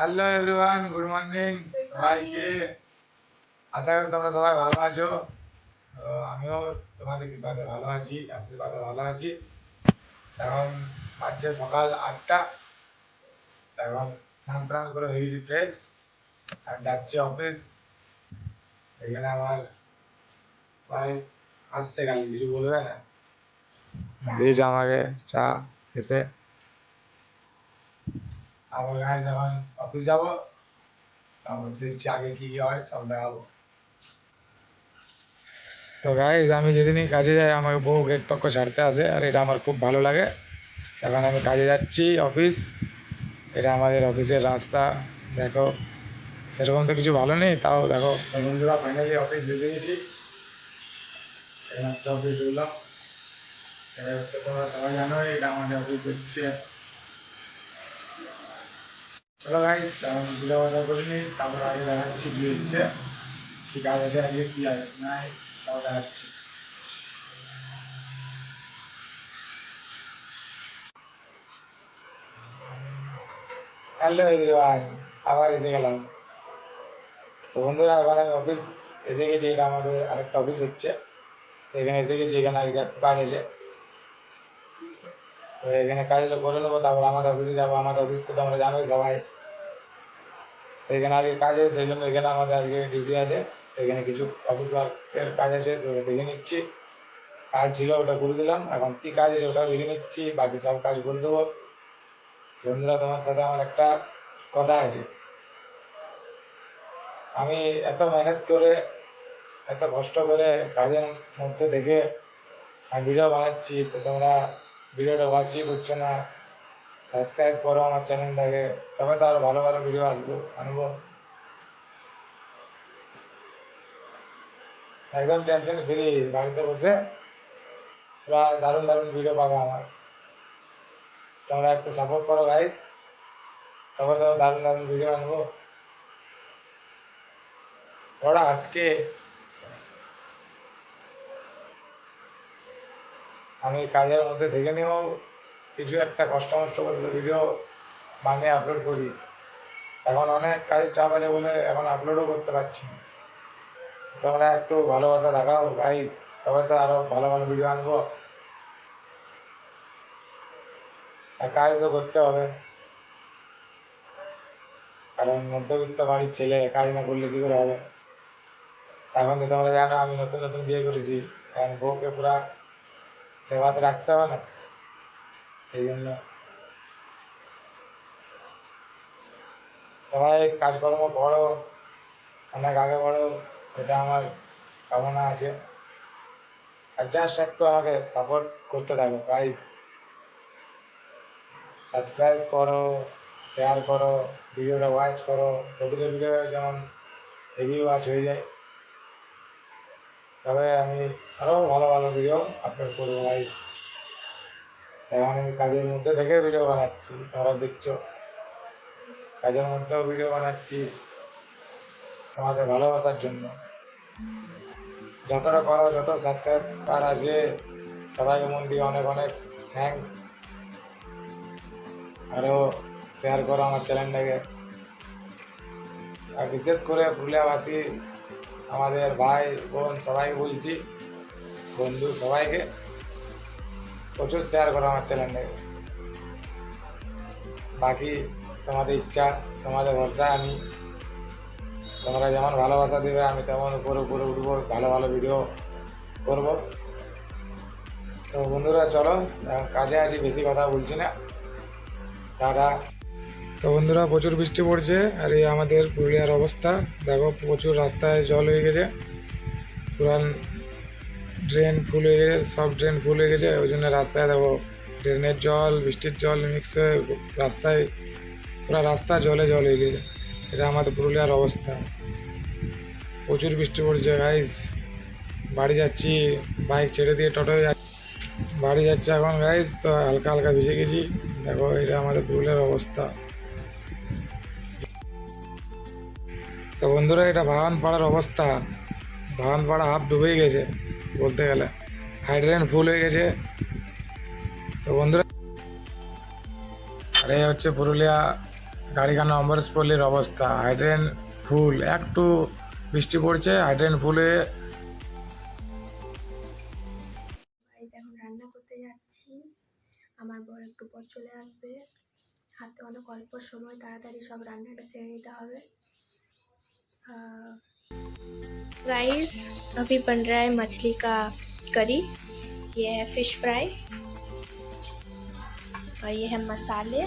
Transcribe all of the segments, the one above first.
Hello everyone, good morning সবাইকে। আশা করি তোমরা সবাই ভালো আছো। তো আমিও তোমাদের কৃপাতে ভালো আছি, আশীর্বাদে ভালো আছি। এখন বাজছে সকাল 8টা। এখন স্নান টান করে হয়ে গেছি ফ্রেশ, আর যাচ্ছি অফিস। এখানে আমার ভাই আসছে, কাল কিছু বলবে না, দিয়েছে আমাকে চা খেতে। আবার গায়ে যখন অফিস যাবো তখন দেখছি আগে কি হয় সব দেখাবো। তো গাইজ, আমি যেদিনই কাজে যাই আমার বউ গেট তক্ক ছাড়তে আসে, আর এটা আমার খুব ভালো লাগে। এখন আমি কাজে যাচ্ছি অফিস, এটা আমাদের অফিসের রাস্তা। দেখো, সেরকম তো কিছু ভালো নেই, তাও দেখো বন্ধুরা ফাইনালি অফিস বেঁচে গেছি। একটা অফিস ঢুকলাম। তোমরা সবাই জানো এটা আমাদের অফিস হচ্ছে। চলো গাইজ, এখন পূজা বাজা করে নিই, তারপর আগে দেখাচ্ছি কি হচ্ছে, কি কাজ আছে আজকে, কি আছে নাই সব দেখাচ্ছি। হ্যালো এভরিওয়ান, আবার এসে গেলাম। তো বন্ধুরা, এবার আমি অফিস এসে গেছি, এটা আমাদের আরেকটা অফিস হচ্ছে। তো এখানে এসে গেছি, এখানে আগে কাজ আছে। তো এখানে কাজগুলো করে নেবো, তারপর আমাদের অফিসে যাবো। আমাদের অফিস তো তোমরা জানোই সবাই। তো এখানে আগে কাজ আছে, সেই জন্য এখানে আমাদের আজকে ডিউটি আছে। তো এখানে কিছু অফিস ওয়ার্কের কাজ আছে, তো দেখে নিচ্ছি। কাজ ছিল ওটা করে দিলাম, এখন কী কাজ আছে ওটাও দেখে নিচ্ছি, বাকি সব কাজ করে দেবো। বন্ধুরা, তোমার সাথে আমার একটা কথা আছে। আমি এত মেহনত করে, এত কষ্ট করে কাজের মধ্যে দেখে আমি ভিডিও বানাচ্ছি, তো তোমরা ভিডিওটা ওয়াচই করছো না। সাবস্ক্রাইব করো আমার চ্যানেলটাকে, তবে তো আরও ভালো ভালো ভিডিও আনবো। একদম টেনশন ফ্রি, বাড়িতে বসে বা দারুণ দারুণ ভিডিও পাবো আমার। তোমরা একটু সাপোর্ট করো গাইস, তবে তো দারুণ দারুণ ভিডিও আনবো। ওরা আজকে আমি কাজের মধ্যে দেখে নিয়েও কিছু একটা কষ্ট মষ্ট করে ভিডিও বানিয়ে আপলোড করি। এখন অনেক কাজের চাপ আছে বলে এখন আপলোডও করতে পারছি না। তোমরা একটু ভালোবাসা দেখাও গাইস, তবে তো আরো ভালো ভালো ভিডিও আনবো। আর কাজ তো করতে হবে, কারণ মধ্যবিত্ত বাড়ির ছেলে কাজ না করলে কি করে হবে। এখন তো তোমরা জানো আমি নতুন নতুন বিয়ে করেছি, এখন বউকে পুরা সেবাতে রাখতে হবে না, এই জন্য সবাই কাজকর্ম করো, অনেক আগে বড়ো, এটা আমার কামনা আছে। আর জাস্ট একটু আমাকে সাপোর্ট করতে থাকো গাইস। সাবস্ক্রাইব করো, শেয়ার করো, ভিডিওটা ওয়াচ করো, প্রতিটা ভিডিও যেমন হেভি ওয়াচ হয়ে যায়, তবে আমি আরও ভালো ভালো ভিডিও আপলোড করবো গাইস। এখন আমি কাজের মধ্যে থেকে ভিডিও বানাচ্ছি, তোমরা দেখছো কাজের মধ্যেও ভিডিও বানাচ্ছি তোমাদের ভালোবাসার জন্য। যতটা করো, যত সাবস্ক্রাইবার আছে সবাইকে মন দিয়ে অনেক অনেক থ্যাংকস। আরও শেয়ার করো আমার চ্যানেলটাকে। আর বিশেষ করে পুরুলিয়াবাসী আমাদের ভাই বোন সবাইকে বলছি, বন্ধু সবাইকে প্রচুর শেয়ার করো আমার চ্যানেলটাকে। বাকি তোমাদের ইচ্ছা, তোমাদের ভরসায় আমি, তোমরা যেমন ভালোবাসা দেবে আমি তেমন উপরে উপরে উঠবো, ভালো ভালো ভিডিও করবো। তো বন্ধুরা চলো, এখন কাজে আছি, বেশি কথা বলছি না, টাটা। তো বন্ধুরা, প্রচুর বৃষ্টি পড়ছে, আর এই আমাদের পুরুলিয়ার অবস্থা দেখো, প্রচুর রাস্তায় জল হয়ে গেছে, পুরান ড্রেন ফুল হয়ে গেছে, সব ড্রেন ফুল হয়ে গেছে, ওই জন্য রাস্তায় দেখো ড্রেনের জল বৃষ্টির জল মিক্স হয়ে রাস্তায়, পুরো রাস্তা জলে জল হয়ে গেছে। এটা আমাদের পুরুলিয়ার অবস্থা, প্রচুর বৃষ্টি পড়ছে গাইস। বাড়ি যাচ্ছি, বাইক ছেড়ে দিয়ে টোটোয় যাচ্ছি, বাড়ি যাচ্ছি এখন গাইস। তো হালকা হালকা ভিজে গেছি, দেখো এটা আমাদের পুরুলিয়ার অবস্থা। তো বন্ধুরা, এটা বাগানপাড়ার অবস্থা, বাগানপাড়া হাফ ডুবেই গেছে বলতে গেলে, হাইড্রেন ফুল হয়ে গেছে। তো বন্ধুরা, আর এই হচ্ছে পুরুলিয়া গাড়িখানা অম্বরপল্লীর অবস্থা, হাইড্রেন ফুল, একটু বৃষ্টি পড়ছে হাইড্রেন ফুলে। গাইস এখন রান্না করতে যাচ্ছি, আমার বর একটু পর চলে আসবে, হাতে অনেক অল্প সময়, তাড়াতাড়ি সব রান্নাটা সেরে নিতে হবে। गाइस अभी बन रहा है मछली का करी, ये है फिश फ्राई और ये है मसाले,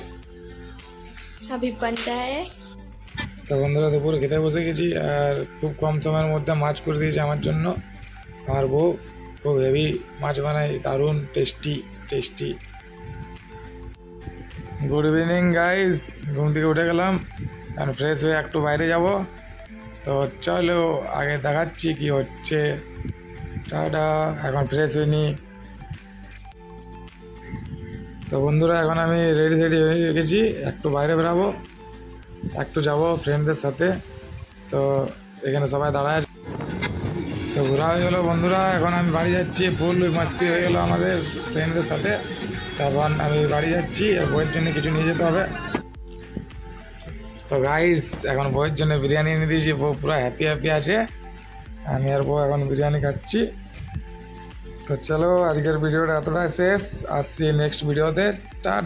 अभी बन रहा है। তো বন্ধুরা দুপুর খেতে বসে গেছি, আর খুব কম সময়ের মধ্যে মাছ করে দিয়েছে আমার জন্য আমার বউ। খুব হেভি মাছ বানায়, দারুণ tasty tasty. Good evening guys, ঘুম থেকে উঠে গেলাম, এখন ফ্রেশ হয়ে একটু বাইরে যাব। তো চলো আগে দেখাচ্ছি কি হচ্ছে। টাটা, এখন ফ্রেশ হইনি। তো বন্ধুরা এখন আমি রেডি হয়ে গেছি, একটু বাইরে বেরাবো, একটু যাব ফ্রেন্ডদের সাথে। তো এখানে সবাই দাঁড়ায় আছে, তো ঘোরা হয়ে গেলো বন্ধুরা। এখন আমি বাড়ি যাচ্ছি, ফুল মাস্তি হয়ে গেলো আমাদের ফ্রেন্ডদের সাথে। তখন আমি বাড়ি যাচ্ছি, বইয়ের জন্য কিছু নিয়ে যেতে হবে। তো গাইস এখন বইয়ের জন্য বিরিয়ানি এনে দিয়েছি, বউ পুরো হ্যাপি আছে। আমি আর বউ এখন বিরিয়ানি খাচ্ছি। তো চলো আজকের ভিডিওটা এতটাই শেষ, আসছি নেক্সট ভিডিওতে। টাটা।